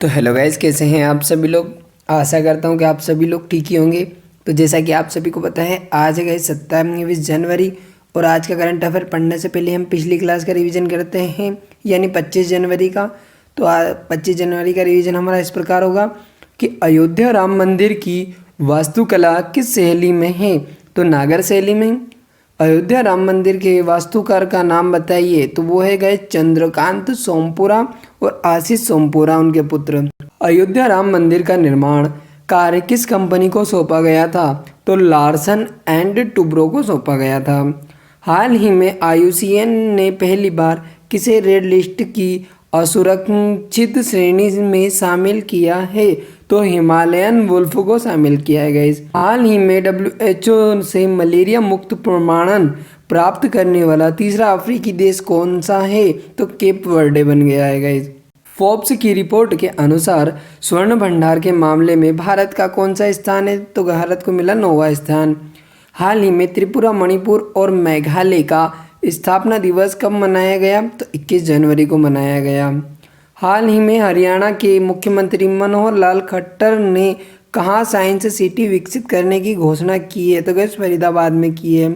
तो hello guys, कैसे हैं आप सभी लोग। आशा करता हूं कि आप सभी लोग ठीक ही होंगे। तो जैसा कि आप सभी को पता है, आज है गाइस 27 जनवरी और आज का करंट अफेयर पढ़ने से पहले हम पिछली क्लास का रिवीजन करते हैं, यानी 25 जनवरी का। तो 25 जनवरी का रिवीजन हमारा इस प्रकार होगा कि अयोध्या राम मंदिर की वास्तुकला किस शैली में है। तो नागर शैली में। अयोध्या राम मंदिर के वास्तुकार का नाम बताइए। तो वो है गए चंद्रकांत सोमपुरा और आशीष सोमपुरा, उनके पुत्र। अयोध्या राम मंदिर का निर्माण कार्य किस कंपनी को सौंपा गया था। तो लार्सन एंड टुब्रो को सौंपा गया था। हाल ही में IUCN ने पहली बार किसे रेड लिस्ट की असुरक्षित श्रेणी में शामिल किया है। तो हिमालयन वुल्फ को शामिल किया है गाइस। हाल ही में WHO से मलेरिया मुक्त प्रमाणन प्राप्त करने वाला तीसरा अफ्रीकी देश कौन सा है। तो केप वर्डे बन गया है गाइस। फोर्ब्स की रिपोर्ट के अनुसार स्वर्ण भंडार के मामले में भारत का कौन सा स्थान है। तो भारत को मिला 9वां स्थान। हाल ही में त्रिपुरा, मणिपुर और मेघालय का स्थापना दिवस कब मनाया गया। तो 21 जनवरी को मनाया गया। हाल ही में हरियाणा के मुख्यमंत्री मनोहर लाल खट्टर ने कहाँ साइंस सिटी विकसित करने की घोषणा की है। तो गैस फरीदाबाद में की है।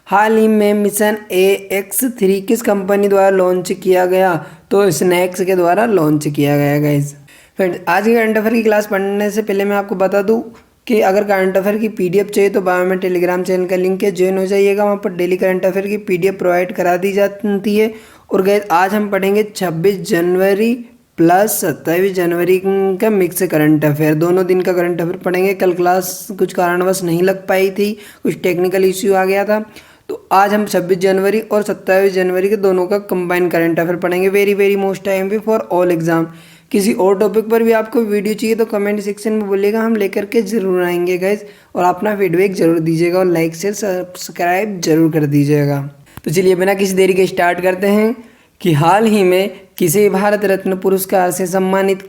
हाल ही में मिशन AX3 किस कंपनी द्वारा लॉन्च किया गया। तो स्नैक्स के द्वारा लॉन्च किया गया गाइस। फ्रेंड्स, आज के करंट अफेयर की क्लास पढ़ने से पहले मैं आपको बता दूं कि अगर करंट अफेयर की PDF चाहिए तो बायो में टेलीग्राम चैनल का लिंक है, ज्वाइन हो जाइएगा। वहाँ पर डेली करंट अफेयर की PDF प्रोवाइड करा दी जाती है। और गाइस, आज हम पढ़ेंगे 26 जनवरी प्लस 27 जनवरी का मिक्स करंट अफेयर। दोनों दिन का करंट अफेयर पढ़ेंगे। कल क्लास कुछ कारणवश नहीं लग पाई थी, कुछ टेक्निकल इश्यू आ गया था। तो आज हम 26 जनवरी और 27 जनवरी के दोनों का कंबाइन करंट अफेयर पढ़ेंगे। वेरी वेरी मोस्ट टाइम पे फॉर ऑल एग्जाम। किसी और टॉपिक पर भी आपको वीडियो चाहिए तो कमेंट सेक्शन में बोलिएगा, हम लेकर के जरूर आएंगे गाइस। और अपना फीडबैक जरूर दीजिएगा और लाइक से सब्सक्राइब जरूर कर दीजिएगा। तो चलिए बिना किसी देरी के स्टार्ट करते हैं कि हाल ही में किसे भारत रत्न पुरस्कार से सम्मानित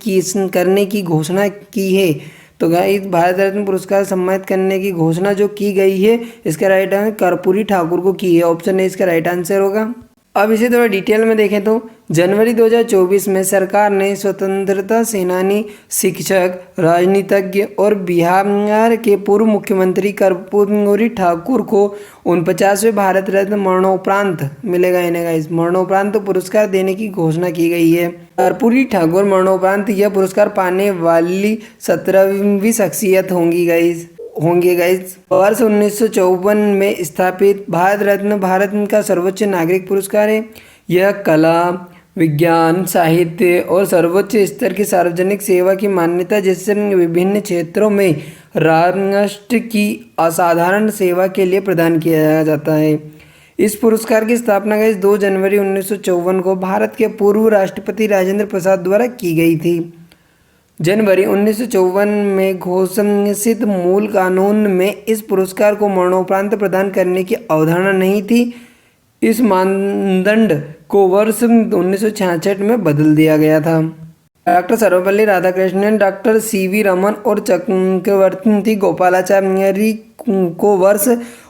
करने की घोषणा की है। तो गाइस, भारत रत्न पुरस्कार सम्मानित करने की घोषणा जो की गई है, इसका राइट आंसर कर्पूरी ठाकुर को की है। ऑप्शन ए इसका राइट आंसर होगा। अब इसे थोड़ा डिटेल में देखें तो जनवरी 2024 में सरकार ने स्वतंत्रता सेनानी, शिक्षक, राजनीतिज्ञ और बिहार के पूर्व मुख्यमंत्री कर्पूरी ठाकुर को 49वें भारत रत्न मरणोपरांत मिलेगा इन्हें गाइस। मरणोपरांत पुरस्कार देने की घोषणा की गई है। कर्पूरी ठाकुर मरणोपरांत यह पुरस्कार पाने वाली 17वीं शख्सियत होंगे गाइस। वर्ष 1954 में स्थापित भारत रत्न भारत का सर्वोच्च नागरिक पुरस्कार है। यह कला, विज्ञान, साहित्य और सर्वोच्च स्तर की सार्वजनिक सेवा की मान्यता जैसे विभिन्न क्षेत्रों में राष्ट्र की असाधारण सेवा के लिए प्रदान किया जाता है। इस पुरस्कार की स्थापना गाइस 2 जनवरी 1954 को भारत के पूर्व राष्ट्रपति राजेंद्र प्रसाद द्वारा की गई थी। जनवरी 1954 में घोषित मूल कानून में इस पुरस्कार को मरणोपरांत प्रदान करने की अवधारणा नहीं थी। इस मानदंड को वर्ष 1966 में बदल दिया गया था। Doctor Sarvepalli Radhakrishnan, doctor CV Raman और चक्रवर्ती गोपालाचारी को वर्ष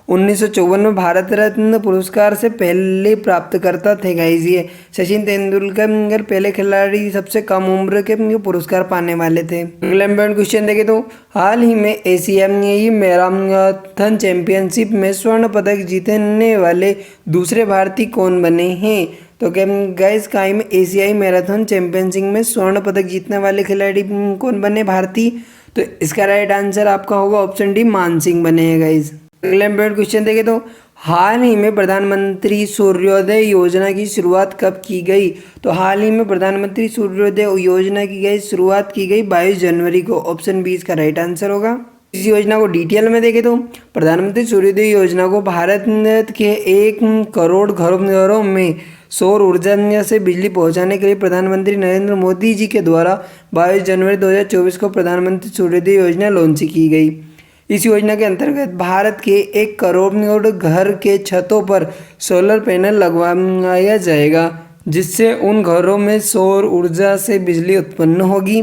1954 में भारत रत्न पुरस्कार से पहले प्राप्तकर्ता थे गाइस। ये सचिन तेंदुलकर पहले खिलाड़ी सबसे कम उम्र के पुरस्कार पाने वाले थे। अगला इंपॉर्टेंट क्वेश्चन देखें तो हाल ही में एशियाई मैराथन चैंपियनशिप में स्वर्ण पदक जीतने वाले दूसरे भारतीय कौन बने हैं। तो क्या गाइस, काई में एशियाई मैराथन चैंपियनशिप में स्वर्ण पदक जीतने वाले खिलाड़ी कौन बने भारतीय। तो इसका राइट आंसर आपका होगा ऑप्शन डी, मान सिंह बने हैं गाइस। अगला इंपॉर्टेंट क्वेश्चन देखें तो हाल ही में प्रधानमंत्री सूर्योदय योजना की शुरुआत कब की गई। तो हाल ही में प्रधानमंत्री सूर्योदय योजना की शुरुआत की गई 22 जनवरी को। ऑप्शन बी इसका राइट आंसर होगा। इस योजना को डिटेल में देखें तो प्रधानमंत्री सूर्योदय योजना को भारत के 1 करोड़ घरों में सौर ऊर्जा से बिजली पहुंचाने के लिए प्रधानमंत्री नरेंद्र मोदी जी के द्वारा 22 जनवरी 2024 को प्रधानमंत्री सूर्योदय योजना लॉन्च की गई। इस योजना के अंतर्गत भारत के 1 करोड़ घर के छतों पर सोलर पैनल लगवाया जाएगा, जिससे उन घरों में सौर ऊर्जा से बिजली उत्पन्न होगी।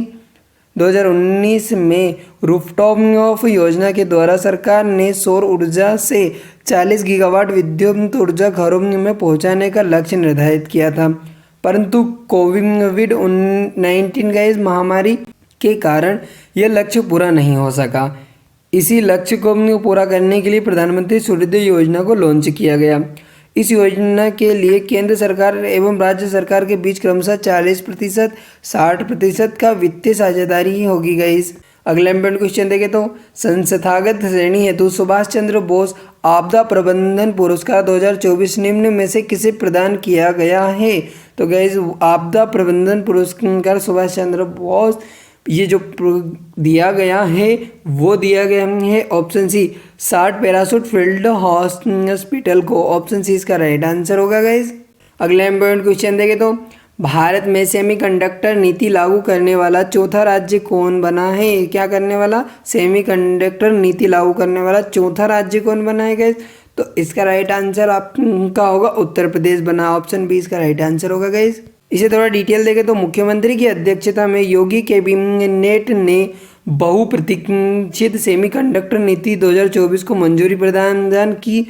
2019 में रूफटॉप योजना के द्वारा सरकार ने सौर ऊर्जा से 40 गीगावाट विद्युत ऊर्जा घरों में पहुंचाने का लक्ष्य निर्धारित किया था। परंतु कोविड-19 गाइस महामारी के कारण यह लक्ष्य पूरा नहीं हो सका। इसी लक्ष्य को पूरा करने के लिए प्रधानमंत्री सूर्योदय योजना को लॉन्च किया गया। इस योजना के लिए केंद्र सरकार एवं राज्य सरकार के बीच क्रमशः 40%, 60% का वित्तीय साझेदारी होगी गाइस। अगला इम्पोर्टेंट क्वेश्चन देखें तो संस्थागत श्रेणी हेतु सुभाष चंद्र बोस आपदा प्रबंधन पुरस्कार 2024 निम्न में से किसे प्रदान किया गया है? तो गाइस आपदा प्रबंधन पुरस्कार सुभाष चंद्र बोस ये जो दिया गया है वो दिया गया है option C 60 parachute field hospital को। ऑप्शन सी इसका राइट आंसर होगा गाइस। अगला इम्पोर्टेंट क्वेश्चन देखें तो भारत में सेमीकंडक्टर नीति लागू करने वाला चौथा राज्य कौन बना है? क्या करने वाला? सेमीकंडक्टर नीति लागू करने वाला चौथा राज्य कौन बना है गाइस? तो इसका राइट आंसर आपका होगा उत्तर प्रदेश बना। ऑप्शन बी इसका राइट आंसर होगा गाइस। इसे थोड़ा डिटेल देखें तो मुख्यमंत्री की अध्यक्षता में योगी कैबिनेट ने बहुप्रतीक्षित सेमीकंडक्टर नीति 2024 को मंजूरी प्रदान की।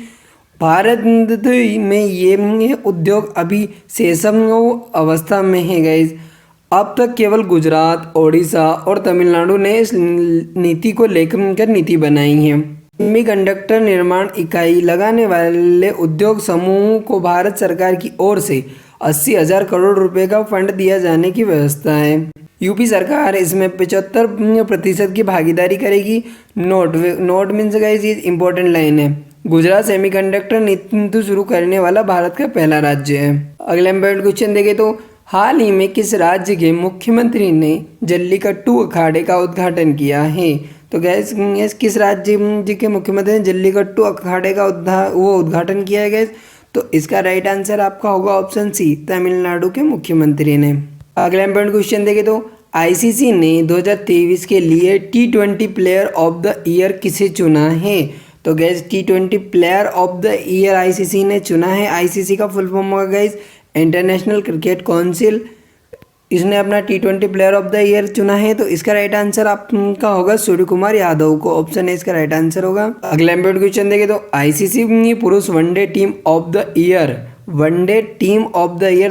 भारत में ये उद्योग अभी सेशम अवस्था में है गाइस। अब तक केवल गुजरात, ओडिशा और तमिलनाडु ने इस नीति को लेकर नीति बनाई है। सेमीकंडक्टर निर्माण इकाई लगाने वाले उद्योग समूह को भारत सरकार की ओर से 80,000 करोड़ रुपए का फंड दिया जाने की व्यवस्था है। यूपी सरकार इसमें 75% की भागीदारी करेगी। नोट मीन्स गाइस ये इंपॉर्टेंट लाइन है। गुजरात सेमीकंडक्टर नीति शुरू करने वाला भारत का पहला राज्य है। अगला इम्पोर्टेंट क्वेश्चन देखें तो हाल ही में किस राज्य के मुख्यमंत्री ने जल्लीकट्टू अखाड़े का उद्घाटन किया है? तो गैस किस राज्य के मुख्यमंत्री ने जल्लीकट्टू अखाड़े का उद्घाटन किया है गैस? तो इसका राइट आंसर आपका होगा ऑप्शन सी तमिलनाडु के मुख्यमंत्री ने। अगला इम्पोर्टेंट क्वेश्चन देखें तो आईसीसी ने 2023 के लिए T20 player of the year किसे चुना है? तो gas T20 player of the year ICC ने चुना है। आईसीसी का फुल फॉर्म होगा गैस इंटरनेशनल क्रिकेट काउंसिल। इसने अपना T20 player of the year चुना है। तो इसका राइट आंसर आपका होगा सूर्य कुमार यादव को। ऑप्शन ए इसका राइट आंसर होगा। अगला इम्पोर्टेंट क्वेश्चन देखें तो आईसीसी पुरुष one day team of the year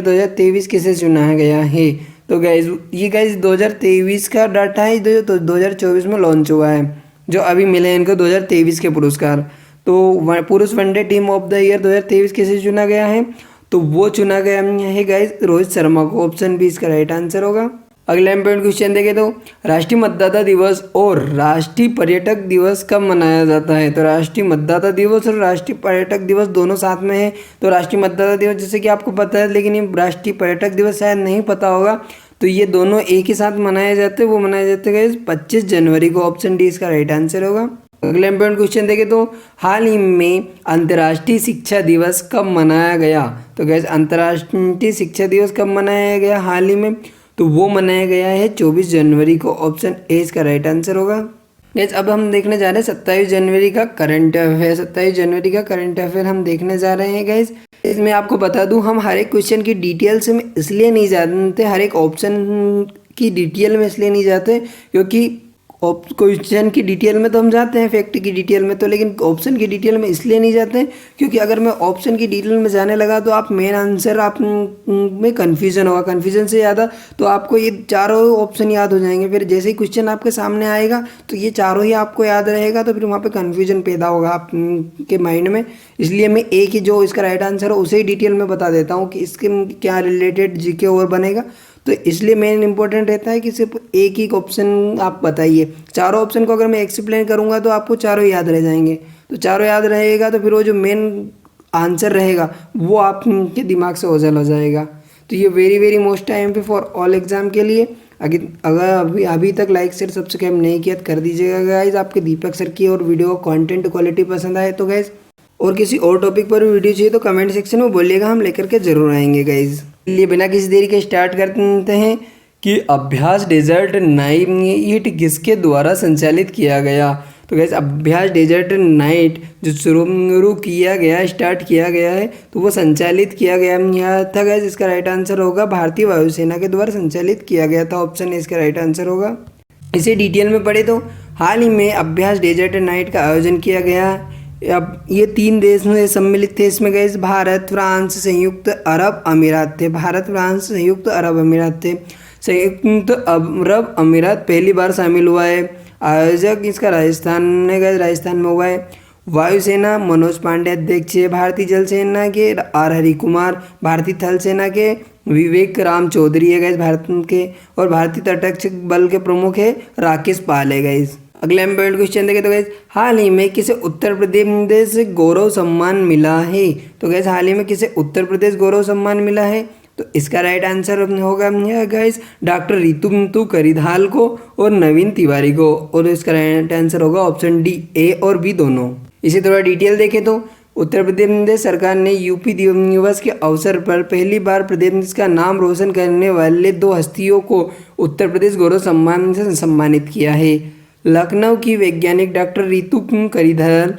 2023 किसे चुना गया है? तो गाइज ये गाइज 2023 का डाटा है तो 2024 में लॉन्च हुआ है जो अभी मिले हैं इनको 2023 के पुरस्कार। तो पुरुष one day team of the year 2023 किसे चुना गया है? तो वो चुना गया है गाइज रोहित शर्मा को। ऑप्शन बी इसका राइट आंसर होगा। अगला इम्पोर्टेंट क्वेश्चन देखें तो राष्ट्रीय मतदाता दिवस और राष्ट्रीय पर्यटक दिवस कब मनाया जाता है? तो राष्ट्रीय मतदाता दिवस और राष्ट्रीय पर्यटक दिवस दोनों साथ में है। तो राष्ट्रीय मतदाता दिवस जैसे कि आपको पता है, लेकिन ये राष्ट्रीय पर्यटक दिवस शायद नहीं पता होगा। तो ये दोनों एक ही साथ मनाए जाते हैं। वो मनाए जाते हैं 25 जनवरी को। ऑप्शन डी इसका राइट आंसर होगा। अगला इम्पोर्टेंट क्वेश्चन देखें तो हाल ही में अंतर्राष्ट्रीय शिक्षा दिवस कब मनाया गया? तो गैस अंतर्राष्ट्रीय शिक्षा दिवस कब मनाया गया हाल ही में? तो वो मनाया गया है 24 जनवरी को। ऑप्शन ए इसका राइट आंसर होगा। गैस अब हम देखने जा रहे हैं 27 जनवरी का करंट अफेयर। 27 जनवरी का करंट अफेयर हम देखने जा रहे हैं गैस। इसमें आपको बता दूं हम हर एक क्वेश्चन की डिटेल्स में इसलिए नहीं जानते, हर एक ऑप्शन की डिटेल में इसलिए नहीं जाते क्योंकि क्वेश्चन की डिटेल में तो हम जाते हैं, फैक्ट की डिटेल में तो, लेकिन ऑप्शन की डिटेल में इसलिए नहीं जाते हैं क्योंकि अगर मैं ऑप्शन की डिटेल में जाने लगा तो आप मेन आंसर आप में कन्फ्यूजन होगा। कन्फ्यूजन से ज़्यादा तो आपको ये चारों ऑप्शन याद हो जाएंगे। फिर जैसे ही क्वेश्चन आपके सामने आएगा तो ये चारों ही आपको याद रहेगा, तो फिर वहाँ पर कन्फ्यूजन पैदा होगा आपके माइंड में। इसलिए मैं एक ही जो इसका राइट आंसर है उसे ही डिटेल में बता देता हूँ कि इसके क्या रिलेटेड जीके और बनेगा। तो इसलिए मेन इंपॉर्टेंट रहता है कि सिर्फ एक ही ऑप्शन आप बताइए। चारों ऑप्शन को अगर मैं एक्सप्लेन करूंगा तो आपको चारों याद रह जाएंगे। तो चारों याद रहेगा तो फिर वो जो मेन आंसर रहेगा वो आपके दिमाग से ओझल हो जाएगा। तो ये वेरी मोस्ट टाइम पे फॉर ऑल एग्जाम के लिए। अगर अभी तक लाइक शेयर सब्सक्राइब नहीं किया तो कर दीजिएगा गाइज। आपके दीपक सर की और वीडियो कंटेंट क्वालिटी पसंद आए तो गाइज, और किसी और टॉपिक पर वीडियो चाहिए तो कमेंट सेक्शन में बोलिएगा, हम लेकर के जरूर आएंगे गाइज। लिए बिना किसी देरी के स्टार्ट करते हैं कि अभ्यास डेजर्ट नाइट किसके द्वारा संचालित किया गया? तो गाइस अभ्यास डेजर्ट नाइट जो शुरू किया गया, स्टार्ट किया गया है, तो वो संचालित किया गया था गाइस। इसका राइट आंसर होगा भारतीय वायुसेना के द्वारा संचालित किया गया था। ऑप्शन ए इसका राइट आंसर होगा। इसे डिटेल में पढ़े तो हाल ही में अभ्यास डेजर्ट नाइट का आयोजन किया गया अब ये 3 देश में सम्मिलित थे इसमें गए, भारत, फ्रांस, संयुक्त अरब अमीरात थे। भारत, फ्रांस, संयुक्त अरब अमीरात थे। संयुक्त अरब अमीरात पहली बार शामिल हुआ है। आयोजक इसका राजस्थान में गए, राजस्थान में हुआ है। वायुसेना मनोज पांडे अध्यक्ष है। भारतीय जल सेना के आर हरि कुमार, भारतीय थल सेना के विवेक राम चौधरी है गए भारत के, और भारतीय तटरक्षक बल के प्रमुख है राकेश पाल है गए। अगला इम्पोर्टेंट क्वेश्चन देखें तो गैस, हाल ही में किसे उत्तर प्रदेश गौरव सम्मान मिला है? तो गैस हाल ही में किसे उत्तर प्रदेश गौरव सम्मान मिला है? तो इसका राइट आंसर होगा गैस डॉक्टर रितु करिधाल को और नवीन तिवारी को, और इसका राइट आंसर होगा ऑप्शन डी, ए और बी दोनों। इसे थोड़ा डिटेल देखें तो उत्तर प्रदेश सरकार ने यूपी दिवस के अवसर पर पहली बार प्रदेश का नाम रोशन करने वाले 2 हस्तियों को उत्तर प्रदेश गौरव सम्मान से सम्मानित किया है। लखनऊ की वैज्ञानिक डॉक्टर रितु करिधाल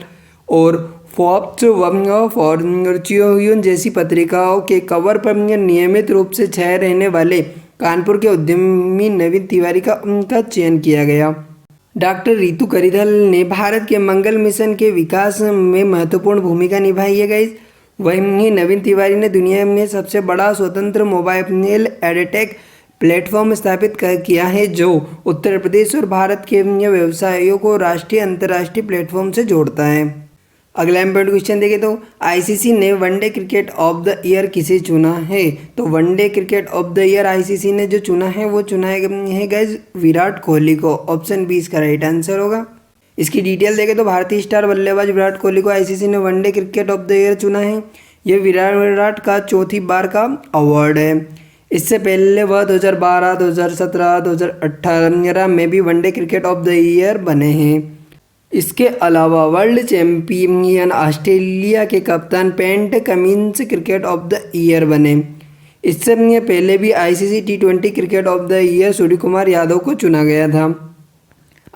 और फोर्ब्स फॉर्च्यून जैसी पत्रिकाओं के कवर पर नियमित रूप से छाए रहने वाले कानपुर के उद्यमी नवीन तिवारी का उनका चयन किया गया। डॉक्टर रितु करिधाल ने भारत के मंगल मिशन के विकास में महत्वपूर्ण भूमिका निभाई है गाइस। वहीं नवीन तिवारी ने दुनिया में सबसे बड़ा स्वतंत्र मोबाइल एडटेक प्लेटफॉर्म स्थापित किया है, जो उत्तर प्रदेश और भारत के व्यवसायों को राष्ट्रीय अंतर्राष्ट्रीय प्लेटफॉर्म से जोड़ता है। अगला इम्पोर्टेंट क्वेश्चन देखें तो आईसीसी ने one day cricket of the year किसे चुना है? तो one day cricket of the year ICC ने जो चुना है वो चुना है गाइस विराट कोहली को। ऑप्शन बी इसका राइट आंसर होगा। इसकी डिटेल देखें तो भारतीय स्टार बल्लेबाज विराट कोहली को आईसीसी ने one day cricket of the year चुना है। यह विराट का चौथी बार का अवार्ड है। इससे पहले वह 2012, 2017, 2018 में भी one day cricket of the year बने हैं। इसके अलावा वर्ल्ड चैंपियन ऑस्ट्रेलिया के कप्तान Pat Cummins cricket of the year बने। इससे पहले भी ICC T20 cricket of the year Surya Kumar Yadav को चुना गया था।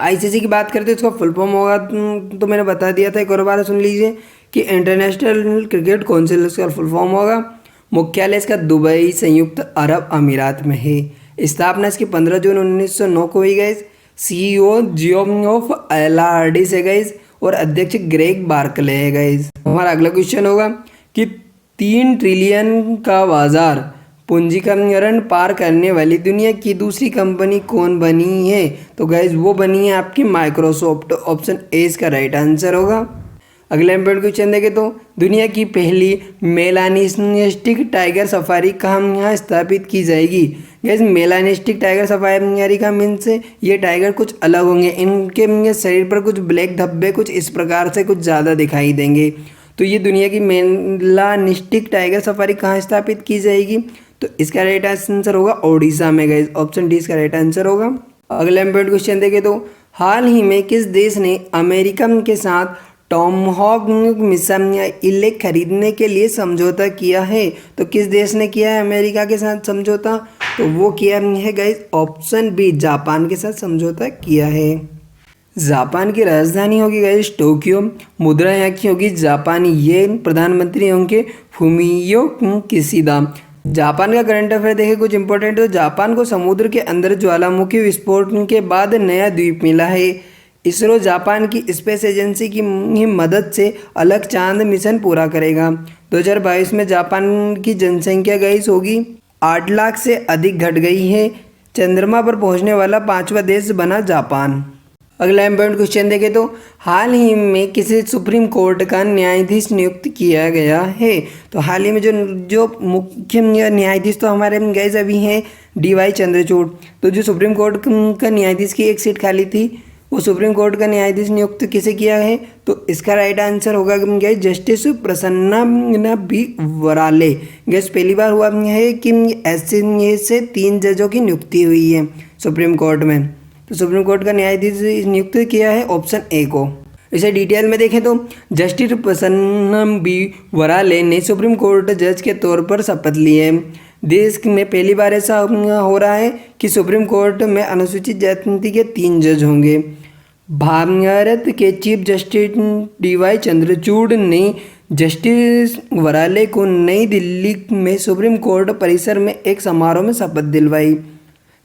आईसीसी की बात करते हैं इसका फुल फॉर्म होगा तो मैंने बता दिया था, एक और बार सुन लीजिए कि इंटरनेशनल क्रिकेट काउंसिल इसका फुल फॉर्म होगा। मुख्यालय इसका दुबई संयुक्त अरब अमीरात में है। स्थापना इसकी 15 जून 1909 को हुई गई। CEO जियोम ऑफ एलआरडी से गई और अध्यक्ष ग्रेग बार्कले है गई। हमारा अगला क्वेश्चन होगा कि 3 ट्रिलियन का बाजार पूंजीकरण पार करने वाली दुनिया की दूसरी कंपनी कौन बनी है? तो गाइज वो बनी है आपकी माइक्रोसॉफ्ट। ऑप्शन ए इसका राइट आंसर होगा। अगला इम्पोर्टेंट क्वेश्चन देखें तो दुनिया की पहली मेलानिस्टिक टाइगर सफारी कहाँ स्थापित की जाएगी? गैस मेलानिस्टिक टाइगर सफारी का मीन्स ये टाइगर कुछ अलग होंगे, इनके शरीर पर कुछ ब्लैक धब्बे कुछ इस प्रकार से कुछ ज़्यादा दिखाई देंगे। तो ये दुनिया की मेलानिस्टिक टाइगर सफारी कहाँ स्थापित की जाएगी? तो इसका राइट आंसर होगा ओडिशा में गैस। ऑप्शन डी इसका राइट आंसर होगा। अगला इम्पोर्टेंट क्वेश्चन देखें तो हाल ही में किस देश ने अमेरिका के साथ टॉमहॉक मिसाइल खरीदने के लिए समझौता किया है? तो किस देश ने किया है अमेरिका के साथ समझौता? तो वो किया है गाइस ऑप्शन बी, जापान के साथ समझौता किया है। जापान की राजधानी होगी गाइस टोक्यो। मुद्रा यहाँ की होगी जापानी। ये प्रधानमंत्री होंगे फुमियो किशिदा। जापान का करंट अफेयर देखें कुछ इंपॉर्टेंट। तो जापान को समुद्र के अंदर ज्वालामुखी विस्फोट के बाद नया द्वीप मिला है। इसरो जापान की स्पेस एजेंसी की मदद से अलग चांद मिशन पूरा करेगा। 2022 में जापान की जनसंख्या गाइस होगी 8 लाख से अधिक घट गई है। चंद्रमा पर पहुंचने वाला 5वां देश बना जापान। अगला इम्पोर्टेंट क्वेश्चन देखें तो हाल ही में किसी सुप्रीम कोर्ट का न्यायाधीश नियुक्त किया गया है? तो हाल ही में जो मुख्य न्यायाधीश तो हमारे गाइस अभी हैं DY चंद्रचूड़। तो जो सुप्रीम कोर्ट का न्यायाधीश की एक सीट खाली थी, वो सुप्रीम कोर्ट का न्यायाधीश नियुक्त किसे किया है? तो इसका राइट आंसर होगा guys justice Prasanna B वराले। Gas पहली बार हुआ है कि ऐसे से 3 जजों की नियुक्ति हुई है सुप्रीम कोर्ट में। तो सुप्रीम कोर्ट का न्यायाधीश नियुक्त किया है ऑप्शन ए को। इसे डिटेल में देखें तो जस्टिस प्रसन्ना बी वराले ने सुप्रीम कोर्ट जज के तौर पर शपथ ली है। देश में पहली बार ऐसा हो रहा है कि सुप्रीम कोर्ट में अनुसूचित जाति के 3 जज होंगे। भारत के चीफ जस्टिस DY चंद्रचूड़ ने जस्टिस वराले को नई दिल्ली में सुप्रीम कोर्ट परिसर में एक समारोह में शपथ दिलवाई।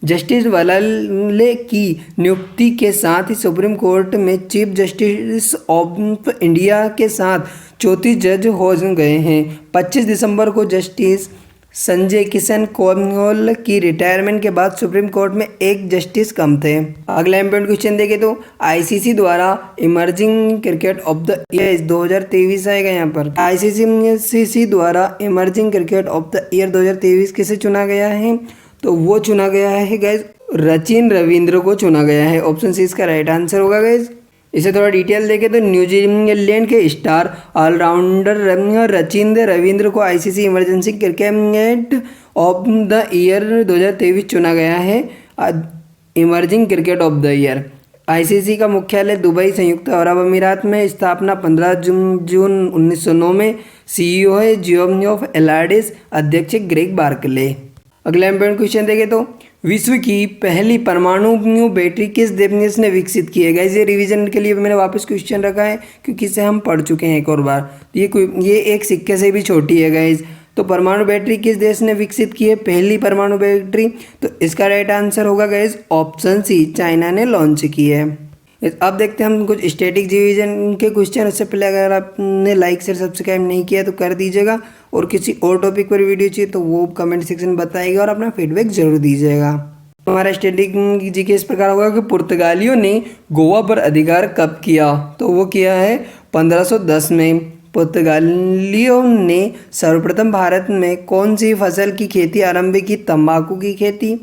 जस्टिस वलाले की नियुक्ति के साथ ही सुप्रीम कोर्ट में चीफ जस्टिस ऑफ इंडिया के साथ 34 जज हो गए हैं। 25 दिसंबर को जस्टिस संजय किशन कौल की रिटायरमेंट के बाद सुप्रीम कोर्ट में एक जस्टिस कम थे। अगला इम्पोर्टेंट क्वेश्चन देखें तो आईसीसी द्वारा emerging cricket of the year 2023 आएगा यहाँ पर। आईसीसी द्वारा emerging cricket of the year 2023 किसे चुना गया है? तो वो चुना गया है गाइज सचिन रविंद्र को चुना गया है। ऑप्शन सी इसका राइट आंसर होगा गाइज। इसे थोड़ा डिटेल देखें तो न्यूजीलैंड के स्टार ऑलराउंडर सचिन रविंद्र को ICC emergency cricket of the year 2023 चुना गया है। Emerging cricket of the year. ICC का मुख्यालय दुबई संयुक्त अरब अमीरात में। स्थापना 15 जून 1909 में। सीईओ है जियोनी ऑफ एलाडिस। अध्यक्ष ग्रेग बार्कले। अगला इम्पोर्टेंट क्वेश्चन देखें तो विश्व की पहली परमाणु बैटरी किस देश ने विकसित की है? गाइस ये रिवीजन के लिए मैंने वापस क्वेश्चन रखा है क्योंकि इसे हम पढ़ चुके हैं एक और बार। ये एक सिक्के से भी छोटी है गाइस। तो परमाणु बैटरी किस देश ने विकसित की है? पहली परमाणु बैटरी। तो इसका राइट आंसर होगा गाइस ऑप्शन सी, चाइना ने लॉन्च की है। अब देखते हैं हम कुछ स्टैटिक डिवीजन के क्वेश्चन। उससे पहले अगर आपने लाइक शेयर सब्सक्राइब नहीं किया तो कर दीजिएगा, और किसी और टॉपिक पर वीडियो चाहिए तो वो कमेंट सेक्शन में बताइएगा और अपना फीडबैक जरूर दीजिएगा। हमारा स्टैटिक जी के इस प्रकार होगा कि पुर्तगालियों ने गोवा पर अधिकार कब किया? तो वो किया है 1510 में। पुर्तगालियों ने सर्वप्रथम भारत में कौन सी फसल की खेती आरंभ की? तंबाकू की खेती।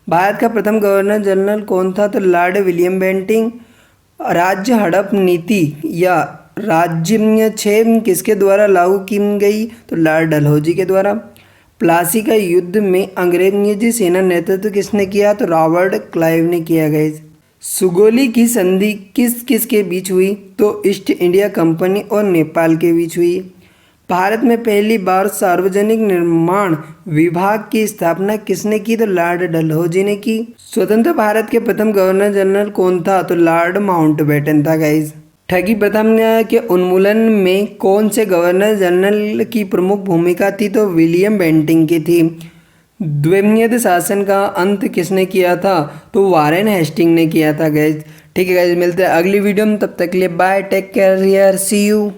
भारत का प्रथम गवर्नर जनरल कौन था? तो लॉर्ड विलियम बेंटिंक। राज्य हड़प नीति या राज्य छः किसके द्वारा लागू की गई? तो लॉर्ड डलहौजी के द्वारा। प्लासी का युद्ध में अंग्रेजी सेना नेतृत्व किसने किया? तो रॉबर्ट क्लाइव ने किया। गया सुगोली की संधि किस किस के बीच हुई? तो ईस्ट इंडिया कंपनी और नेपाल के बीच हुई। भारत में पहली बार सार्वजनिक निर्माण विभाग की स्थापना किसने की? तो लॉर्ड डलहौजी ने की। स्वतंत्र भारत के प्रथम गवर्नर जनरल कौन था? तो लॉर्ड माउंटबेटन था। गाइज ठगी प्रथा के उन्मूलन में कौन से गवर्नर जनरल की प्रमुख भूमिका थी? तो विलियम बेंटिंक की थी। द्विमत शासन का अंत किसने किया था? तो वारेन हेस्टिंग ने किया था। गाइज ठीक है गाइज, मिलते हैं अगली वीडियो में। तब तक के लिए bye, take care, see you.